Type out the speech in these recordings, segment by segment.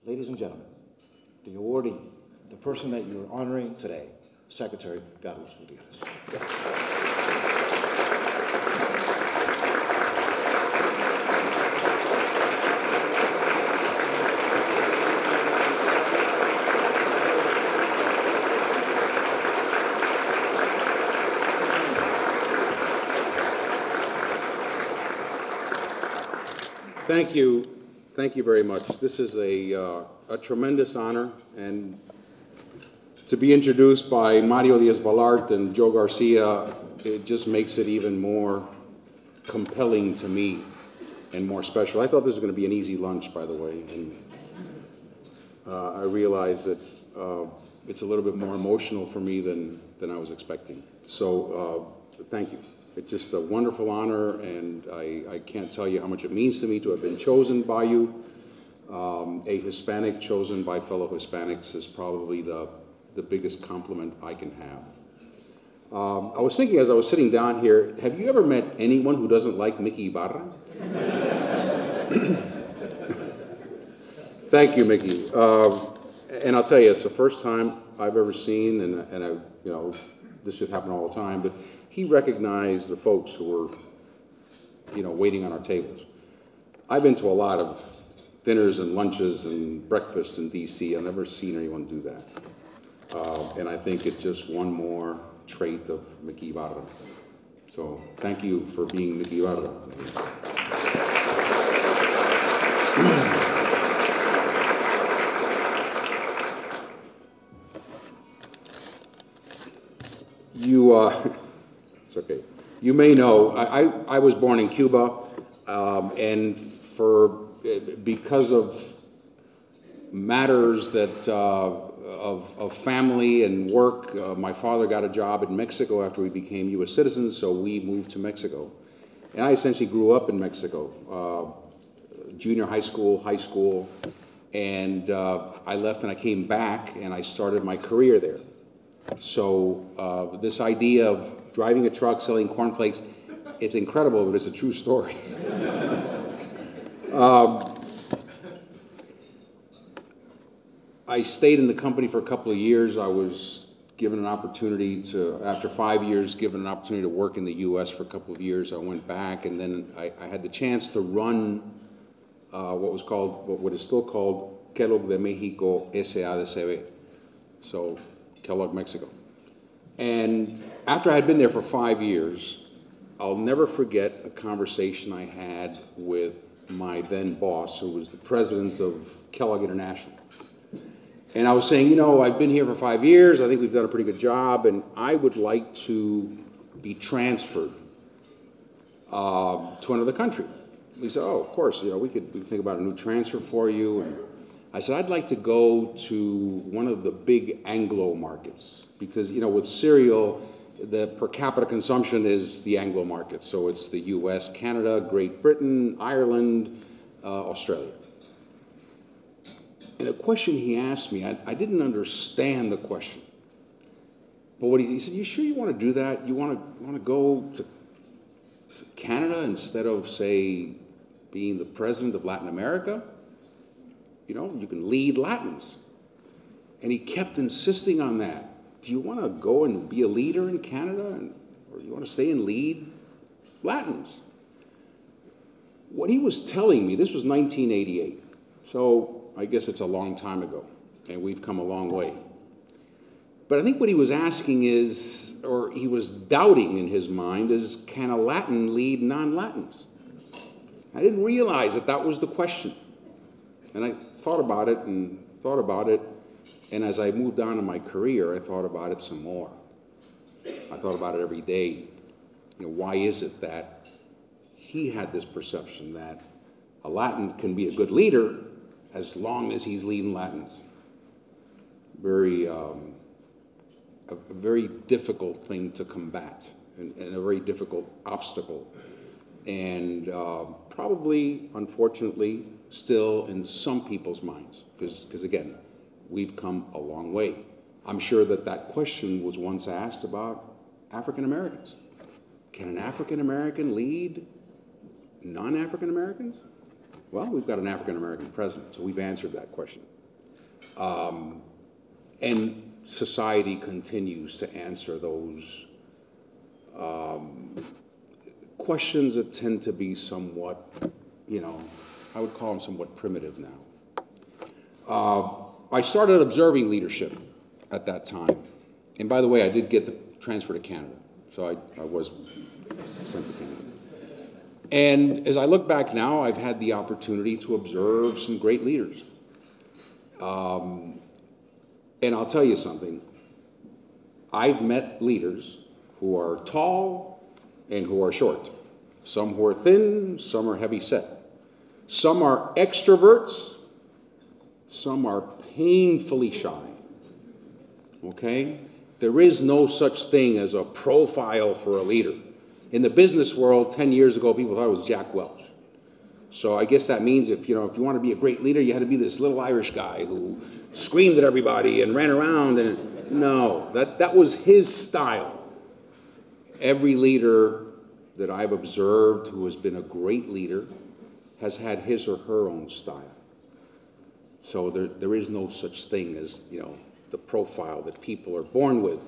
Ladies and gentlemen, the awardee, the person that you're honoring today, Secretary Carlos Gutierrez. Thank you. Thank you very much. This is a tremendous honor, and to be introduced by Mario Diaz-Balart and Joe Garcia, it just makes it even more compelling to me and more special. I thought this was going to be an easy lunch, by the way, and I realize that it's a little bit more emotional for me than I was expecting. So thank you. It's just a wonderful honor, and I can't tell you how much it means to me to have been chosen by you. A Hispanic chosen by fellow Hispanics is probably the biggest compliment I can have. I was thinking as I was sitting down here, have you ever met anyone who doesn't like Mickey Ibarra? Thank you, Mickey. And I'll tell you, it's the first time I've ever seen, and I, you know, this should happen all the time, but he recognized the folks who were, you know, waiting on our tables. I've been to a lot of dinners and lunches and breakfasts in D.C. I've never seen anyone do that. And I think it's just one more trait of Mickey Ibarra. So thank you for being Mickey Ibarra. It's okay. You may know, I was born in Cuba, and because of matters that of family and work, my father got a job in Mexico after we became U.S. citizens, so we moved to Mexico. And I essentially grew up in Mexico, junior high school, and I left and I came back and I started my career there. So this idea of driving a truck, selling cornflakes, it's incredible, but it's a true story. I stayed in the company for a couple of years. I was given an opportunity to, after 5 years, given an opportunity to work in the U.S. for a couple of years. I went back, and then I had the chance to run what is still called Kellogg de Mexico S.A.D.C.B. So Kellogg, Mexico. And after I had been there for 5 years, I'll never forget a conversation I had with my then boss, who was the president of Kellogg International. And I was saying, you know, I've been here for 5 years, I think we've done a pretty good job, and I would like to be transferred to another country. He said, oh, of course, you know, we could think about a new transfer for you. And I said, I'd like to go to one of the big Anglo markets, because, you know, with cereal, the per capita consumption is the Anglo market. So it's the US, Canada, Great Britain, Ireland, Australia. And the question he asked me, I didn't understand the question. But what he said, you sure you want to do that? You want to go to Canada instead of, say, being the president of Latin America? You know, you can lead Latins. And he kept insisting on that. Do you want to go and be a leader in Canada, or do you want to stay and lead Latins? What he was telling me, this was 1988, so I guess it's a long time ago, and we've come a long way. But I think what he was asking is, or he was doubting in his mind, is can a Latin lead non-Latins? I didn't realize that that was the question. And I thought about it and thought about it, and as I moved on in my career, I thought about it some more. I thought about it every day. You know, why is it that he had this perception that a Latin can be a good leader as long as he's leading Latins? A very difficult thing to combat, and a very difficult obstacle. And probably, unfortunately, still in some people's minds, because again, we've come a long way. I'm sure that that question was once asked about African Americans. Can an African American lead non-African Americans? Well, we've got an African American president, so we've answered that question. And society continues to answer those questions that tend to be somewhat, I would call them somewhat primitive now. I started observing leadership at that time. And by the way, I did get the transfer to Canada. So I was sent to Canada. And as I look back now, I've had the opportunity to observe some great leaders. And I'll tell you something. I've met leaders who are tall and who are short. Some who are thin, some are heavy set. Some are extroverts, some are painfully shy. Okay? There is no such thing as a profile for a leader. In the business world, 10 years ago, people thought it was Jack Welch. So I guess that means if you want to be a great leader, you had to be this little Irish guy who screamed at everybody and ran around. And no, that was his style. Every leader that I've observed who has been a great leader has had his or her own style. So there is no such thing as, the profile that people are born with.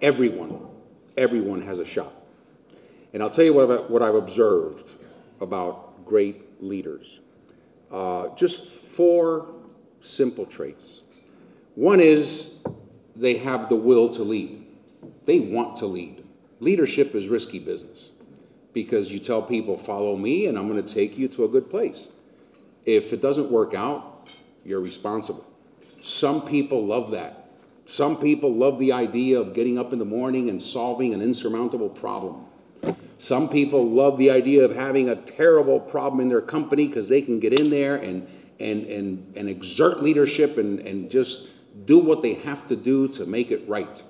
Everyone has a shot. And I'll tell you what I've observed about great leaders. Just 4 simple traits. One is they have the will to lead. They want to lead. Leadership is risky business because you tell people, follow me and I'm going to take you to a good place. If it doesn't work out, you're responsible. Some people love that. Some people love the idea of getting up in the morning and solving an insurmountable problem. Some people love the idea of having a terrible problem in their company because they can get in there and exert leadership and just do what they have to do to make it right.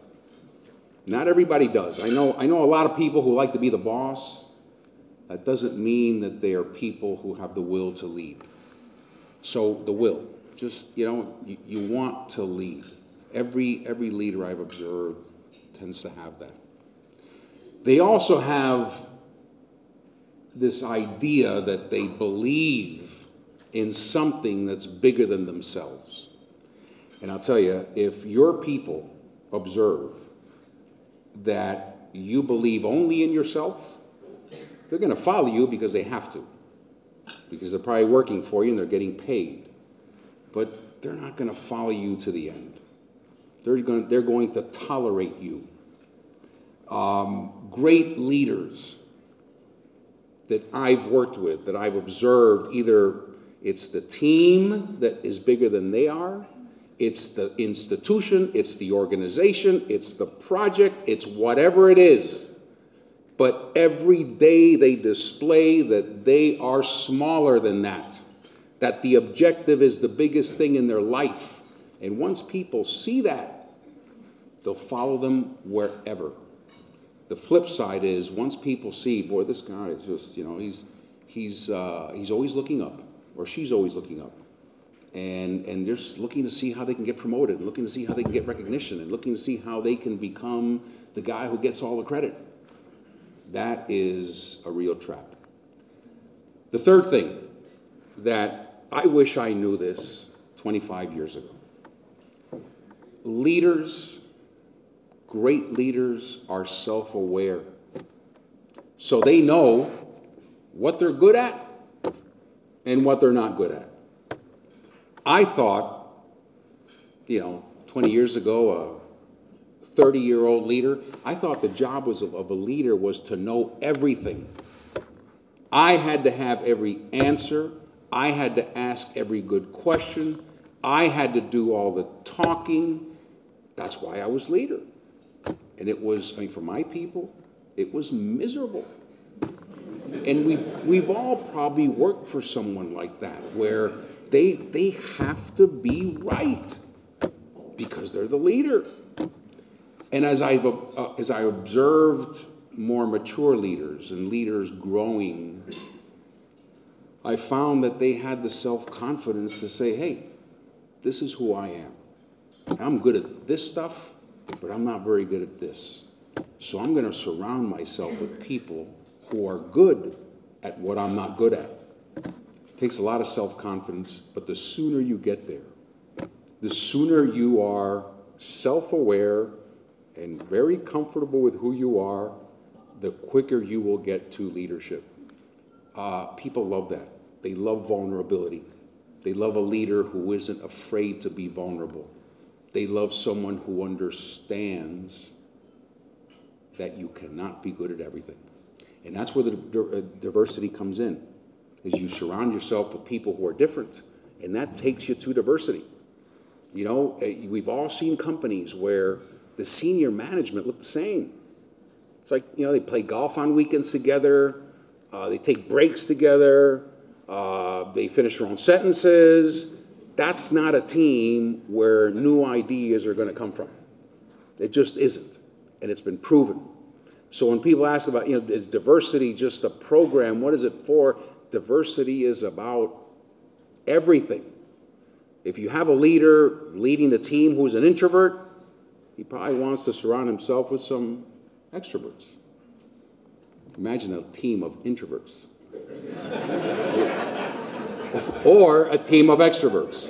Not everybody does. I know a lot of people who like to be the boss. That doesn't mean that they are people who have the will to lead. So the will, just, you want to lead. Every leader I've observed tends to have that. They also have this idea that they believe in something that's bigger than themselves. And I'll tell you, if your people observe that you believe only in yourself, they're going to follow you because they have to. Because they're probably working for you and they're getting paid. But they're not going to follow you to the end. They're going to tolerate you. Great leaders that I've worked with, that I've observed, either it's the team that is bigger than they are, it's the institution, it's the organization, it's the project, it's whatever it is. But every day they display that they are smaller than that the objective is the biggest thing in their life. And once people see that, they'll follow them wherever. The flip side is once people see, boy, this guy is just, he's always looking up, or she's always looking up. And they're just looking to see how they can get promoted, and looking to see how they can get recognition, and looking to see how they can become the guy who gets all the credit. That is a real trap. The third thing that I wish I knew this 25 years ago. Great leaders are self-aware. So they know what they're good at and what they're not good at. I thought, 20 years ago, a 30-year-old leader, I thought the job of a leader was to know everything. I had to have every answer. I had to ask every good question. I had to do all the talking. That's why I was leader. And it was, for my people, it was miserable. And we've all probably worked for someone like that, where they have to be right because they're the leader. And as I observed more mature leaders and leaders growing, I found that they had the self-confidence to say, hey, this is who I am. I'm good at this stuff, but I'm not very good at this. So I'm going to surround myself with people who are good at what I'm not good at. takes a lot of self-confidence, but the sooner you get there, the sooner you are self-aware and very comfortable with who you are, the quicker you will get to leadership. People love that. They love vulnerability. They love a leader who isn't afraid to be vulnerable. They love someone who understands that you cannot be good at everything. And that's where the diversity comes in, is you surround yourself with people who are different, and that takes you to diversity. You know, we've all seen companies where the senior management look the same. It's like, you know, they play golf on weekends together, they take breaks together, they finish their own sentences. That's not a team where new ideas are going to come from. It just isn't, and it's been proven. So when people ask about, you know, is diversity just a program? What is it for? Diversity is about everything. If you have a leader leading the team who's an introvert, he probably wants to surround himself with some extroverts. Imagine a team of introverts. Or a team of extroverts.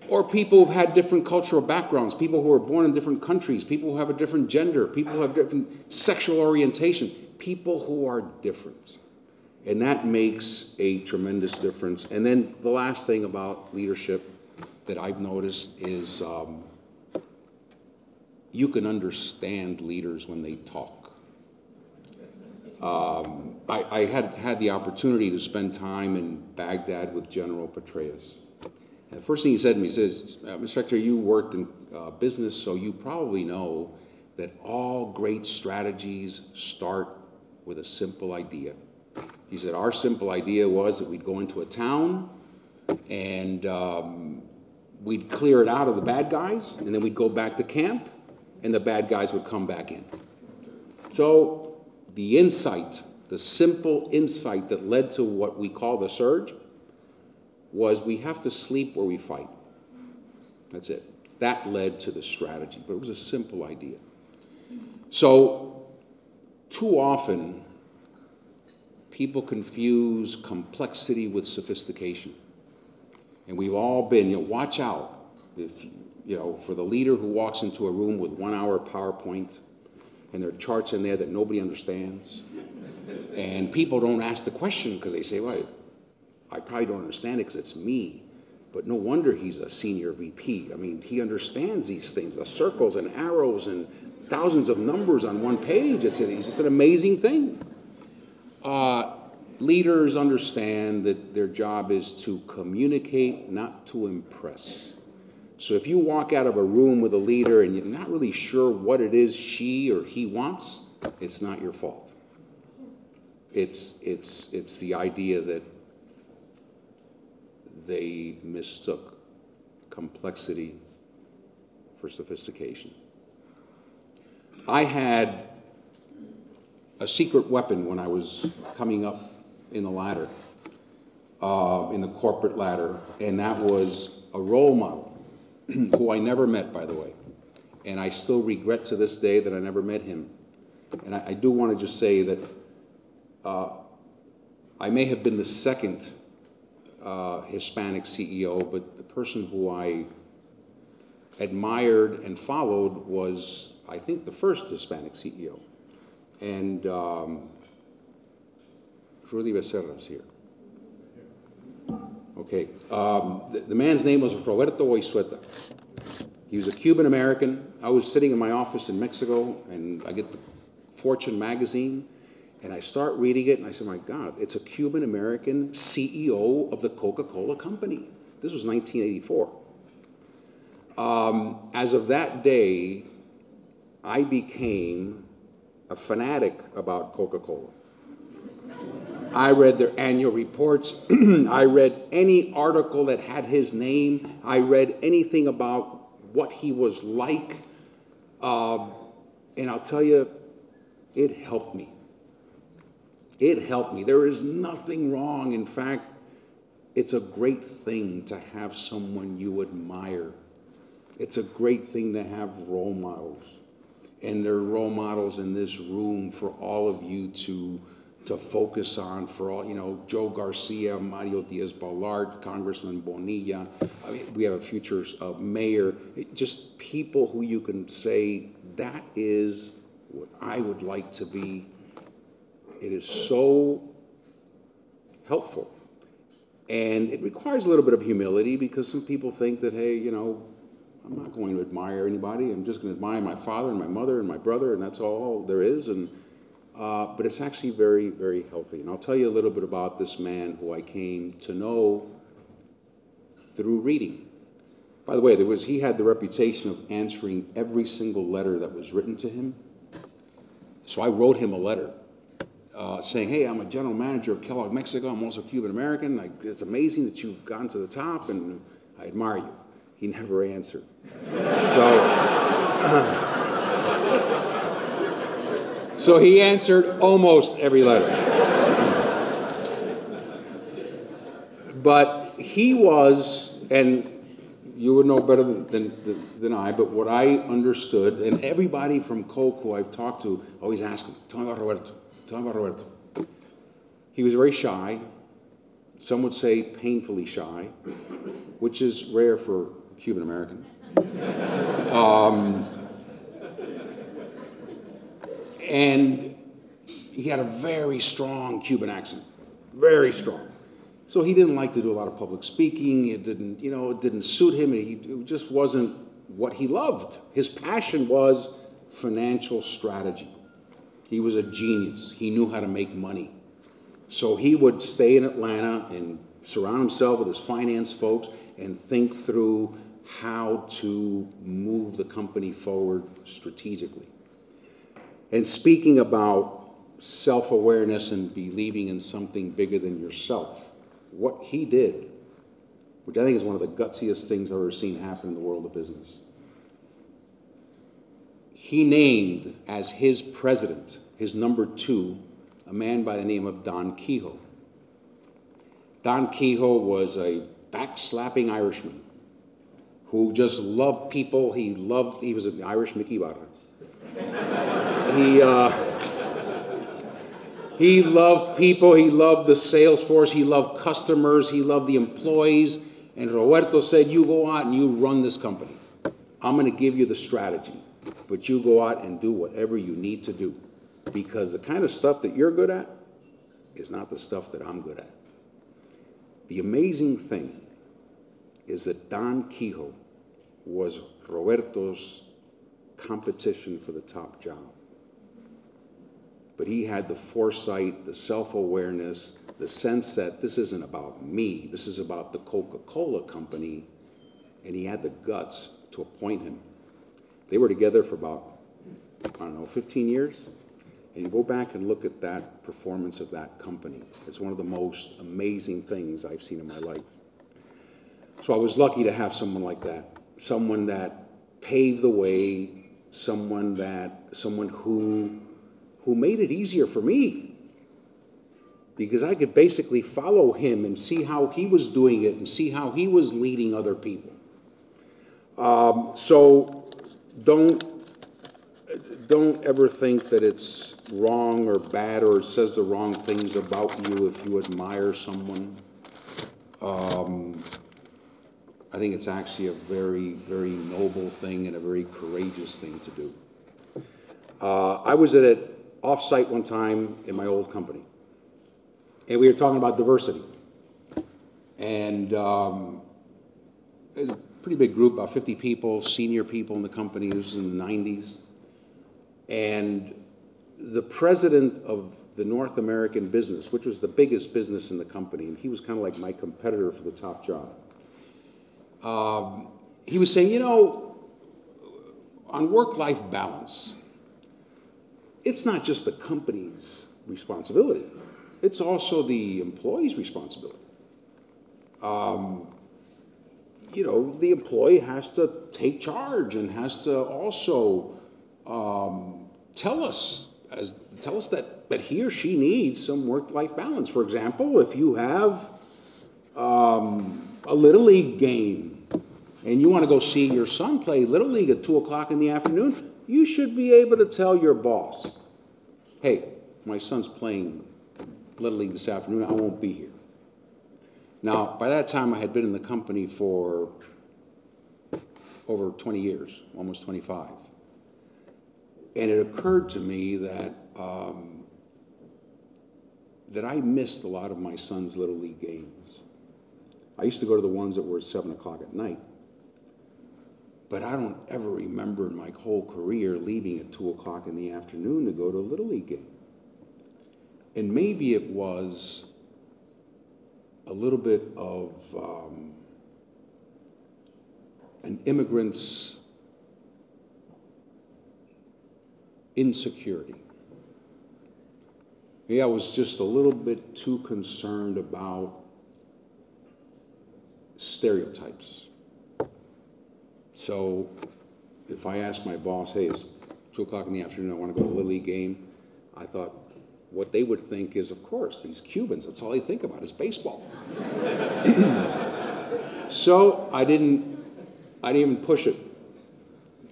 Or people who've had different cultural backgrounds, people who are born in different countries, people who have a different gender, people who have different sexual orientation, people who are different. And that makes a tremendous difference. And then the last thing about leadership that I've noticed is you can understand leaders when they talk. I had the opportunity to spend time in Baghdad with General Petraeus. And the first thing he said to me, he says, Mr. Secretary, you worked in business, so you probably know that all great strategies start with a simple idea. He said, our simple idea was that we'd go into a town and we'd clear it out of the bad guys, and then we'd go back to camp, and the bad guys would come back in. So the insight, the simple insight that led to what we call the surge was we have to sleep where we fight. That's it. That led to the strategy, but it was a simple idea. So too often, people confuse complexity with sophistication. And we've all been, you know, watch out if, you know, for the leader who walks into a room with 1 hour PowerPoint and there are charts in there that nobody understands. And people don't ask the question because they say, well, I probably don't understand it because it's me. But no wonder he's a senior VP. I mean, he understands these things, the circles and arrows and thousands of numbers on one page. It's just an amazing thing. Leaders understand that their job is to communicate, not to impress. So if you walk out of a room with a leader and you're not really sure what it is she or he wants, it's not your fault. It's the idea that they mistook complexity for sophistication. I had a secret weapon when I was coming up in the ladder, in the corporate ladder, and that was a role model, who I never met, by the way. And I still regret to this day that I never met him. And I do want to just say that I may have been the second Hispanic CEO, but the person who I admired and followed was, I think, the first Hispanic CEO. And Rudy Becerra's here. Okay. The man's name was Roberto Oisueta. He was a Cuban American. I was sitting in my office in Mexico, and I get the Fortune magazine, and I start reading it, and I said, my God, it's a Cuban American CEO of the Coca-Cola company. This was 1984. As of that day, I became a fanatic about Coca-Cola. I read their annual reports. I read any article that had his name. I read anything about what he was like. And I'll tell you, it helped me. It helped me. There is nothing wrong. In fact, it's a great thing to have someone you admire. It's a great thing to have role models. And there are role models in this room for all of you to to focus on for all, Joe Garcia, Mario Diaz-Balart, Congressman Bonilla. I mean, we have a future mayor, just people who you can say, that is what I would like to be. It is so helpful. And it requires a little bit of humility because some people think that, hey, I'm not going to admire anybody. I'm just going to admire my father and my mother and my brother, and that's all there is. But it's actually very, very healthy. And I'll tell you a little bit about this man who I came to know through reading. By the way, he had the reputation of answering every single letter that was written to him. So I wrote him a letter saying, hey, I'm a general manager of Kellogg Mexico. I'm also Cuban American. It's amazing that you've gotten to the top, and I admire you. He never answered. So he answered almost every letter. But he was, and you would know better than I, but what I understood, and everybody from Coke who I've talked to always ask him, tell me about Roberto, tell me about Roberto. He was very shy, some would say painfully shy, which is rare for a Cuban American. And he had a very strong Cuban accent, very strong. So he didn't like to do a lot of public speaking. It didn't suit him. It just wasn't what he loved. His passion was financial strategy. He was a genius. He knew how to make money. So he would stay in Atlanta and surround himself with his finance folks and think through how to move the company forward strategically. And speaking about self-awareness and believing in something bigger than yourself, what he did, which I think is one of the gutsiest things I've ever seen happen in the world of business, he named as his president, his number 2, a man by the name of Don Quijo. Don Quijo was a back-slapping Irishman who just loved people. He was an Irish Mickey Barra. He loved people, he loved the sales force, he loved customers, he loved the employees, and Roberto said, you go out and you run this company. I'm going to give you the strategy, but you go out and do whatever you need to do, because the kind of stuff that you're good at is not the stuff that I'm good at. The amazing thing is that Don Quijo was Roberto's competition for the top job. But he had the foresight, the self-awareness, the sense that this isn't about me, this is about the Coca-Cola company, and he had the guts to appoint him. They were together for about, 15 years, and you go back and look at that performance of that company. It's one of the most amazing things I've seen in my life. So I was lucky to have someone like that, someone that paved the way, someone who made it easier for me, because I could basically follow him and see how he was doing it and see how he was leading other people. So don't ever think that it's wrong or bad or it says the wrong things about you if you admire someone. I think it's actually a very, very noble thing and a very courageous thing to do. I was at an off-site one time in my old company, and we were talking about diversity. And it was a pretty big group, about 50 people, senior people in the company. This was in the 90s. And the president of the North American business, which was the biggest business in the company, and he was kind of like my competitor for the top job. He was saying, on work-life balance, it's not just the company's responsibility. It's also the employee's responsibility. The employee has to take charge and has to also tell us that he or she needs some work-life balance. For example, if you have a Little League game and you want to go see your son play Little League at 2 o'clock in the afternoon, you should be able to tell your boss, hey, my son's playing Little League this afternoon, I won't be here. Now, by that time, I had been in the company for over 20 years, almost 25. And it occurred to me that that I missed a lot of my son's Little League games. I used to go to the ones that were at 7 o'clock at night. But I don't ever remember in my whole career leaving at 2 o'clock in the afternoon to go to a Little League game. And maybe it was a little bit of an immigrant's insecurity. Maybe I was just a little bit too concerned about stereotypes. So if I asked my boss, hey, it's 2 o'clock in the afternoon, I want to go to a Little League game, I thought what they would think is, of course, these Cubans, that's all they think about is baseball. So I didn't even push it.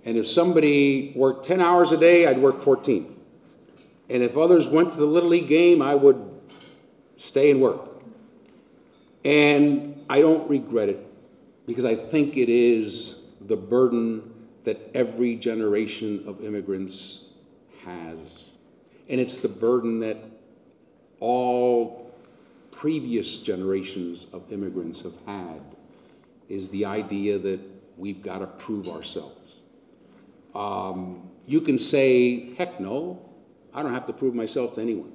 And if somebody worked 10 hours a day, I'd work 14. And if others went to the Little League game, I would stay and work. And I don't regret it, because I think it is the burden that every generation of immigrants has. And it's the burden that all previous generations of immigrants have had, is the idea that we've got to prove ourselves. You can say, heck no, I don't have to prove myself to anyone.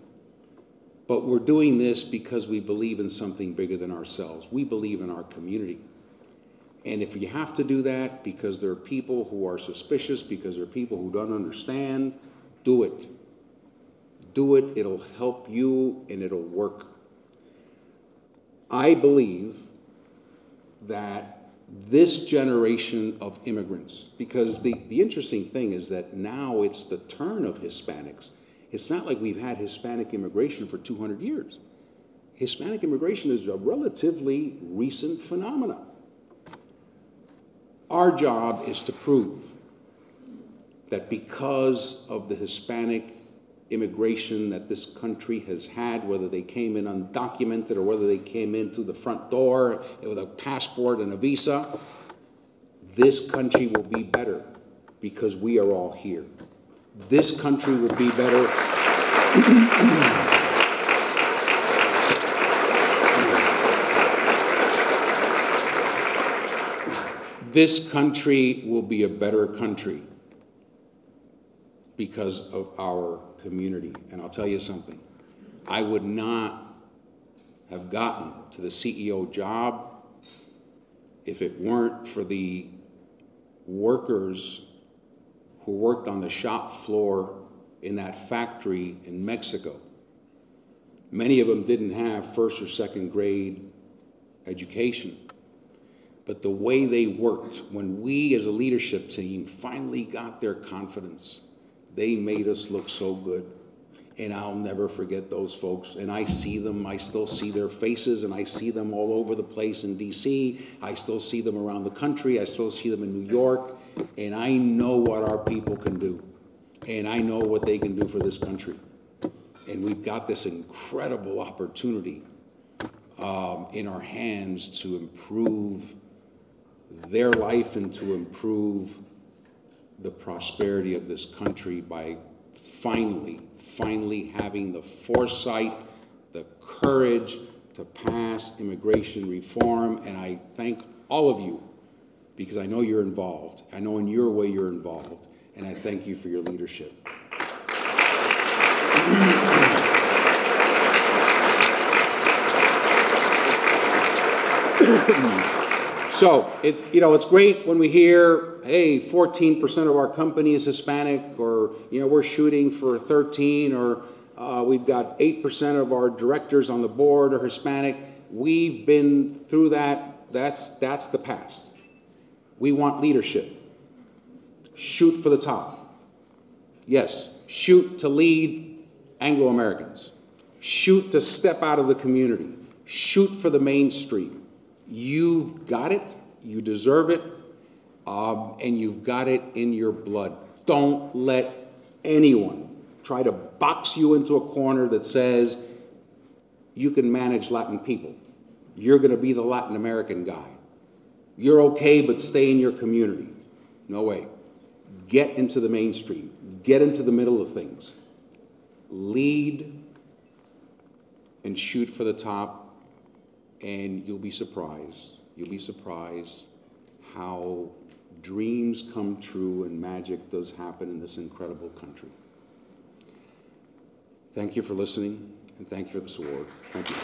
But we're doing this because we believe in something bigger than ourselves. We believe in our community. And if you have to do that because there are people who are suspicious, because there are people who don't understand, do it. Do it. It'll help you and it'll work. I believe that this generation of immigrants, because the interesting thing is that now it's the turn of Hispanics. It's not like we've had Hispanic immigration for 200 years. Hispanic immigration is a relatively recent phenomenon. Our job is to prove that because of the Hispanic immigration that this country has had, whether they came in undocumented or whether they came in through the front door with a passport and a visa, this country will be better because we are all here. This country will be better. This country will be a better country because of our community. And I'll tell you something, I would not have gotten to the CEO job if it weren't for the workers who worked on the shop floor in that factory in Mexico. Many of them didn't have first or second grade education. But the way they worked, when we as a leadership team finally got their confidence, they made us look so good. And I'll never forget those folks. And I see them, I still see their faces, and I see them all over the place in DC. I still see them around the country. I still see them in New York. And I know what our people can do. And I know what they can do for this country. And we've got this incredible opportunity in our hands to improve their life and to improve the prosperity of this country by finally having the foresight, the courage to pass immigration reform. And I thank all of you because I know you're involved. I know in your way you're involved. And I thank you for your leadership. So, it's great when we hear, hey, 14% of our company is Hispanic, or, we're shooting for 13, or we've got 8% of our directors on the board are Hispanic. We've been through that. That's the past. We want leadership. Shoot for the top. Yes, shoot to lead Anglo-Americans. Shoot to step out of the community. Shoot for the mainstream. You've got it, you deserve it, and you've got it in your blood. Don't let anyone try to box you into a corner that says, you can manage Latin people. You're going to be the Latin American guy. You're okay, but stay in your community. No way. Get into the mainstream. Get into the middle of things. Lead and shoot for the top, and you'll be surprised. You'll be surprised how dreams come true and magic does happen in this incredible country. Thank you for listening, and thank you for this award. Thank you.